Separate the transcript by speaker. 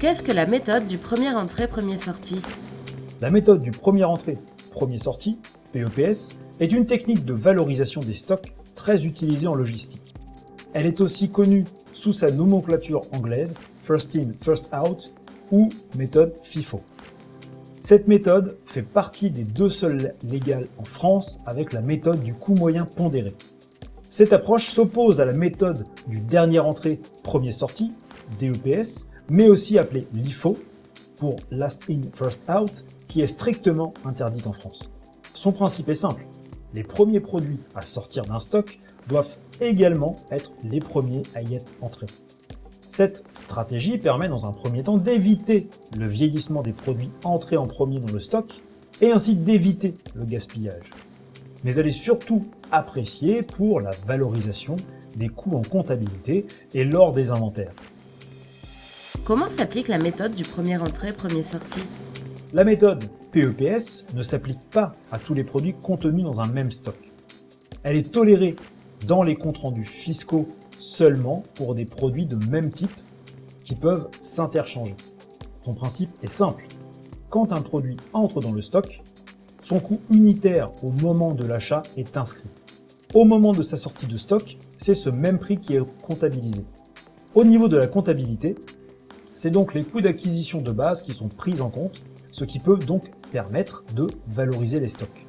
Speaker 1: Qu'est-ce que la méthode du premier entrée, premier sorti?
Speaker 2: La méthode du premier entrée, premier sorti, PEPS, est une technique de valorisation des stocks très utilisée en logistique. Elle est aussi connue sous sa nomenclature anglaise, First In, First Out, ou méthode FIFO. Cette méthode fait partie des deux seules légales en France avec la méthode du coût moyen pondéré. Cette approche s'oppose à la méthode du dernier entrée, premier sorti, DEPS, mais aussi appelée LIFO, pour Last In, First Out, qui est strictement interdite en France. Son principe est simple, les premiers produits à sortir d'un stock doivent également être les premiers à y être entrés. Cette stratégie permet dans un premier temps d'éviter le vieillissement des produits entrés en premier dans le stock et ainsi d'éviter le gaspillage. Mais elle est surtout appréciée pour la valorisation des coûts en comptabilité et lors des inventaires.
Speaker 1: Comment s'applique la méthode du premier entrée, premier sorti?
Speaker 2: La méthode PEPS ne s'applique pas à tous les produits contenus dans un même stock. Elle est tolérée dans les comptes rendus fiscaux seulement pour des produits de même type qui peuvent s'interchanger. Son principe est simple. Quand un produit entre dans le stock, son coût unitaire au moment de l'achat est inscrit. Au moment de sa sortie de stock, c'est ce même prix qui est comptabilisé. Au niveau de la comptabilité, c'est donc les coûts d'acquisition de base qui sont pris en compte, ce qui peut donc permettre de valoriser les stocks.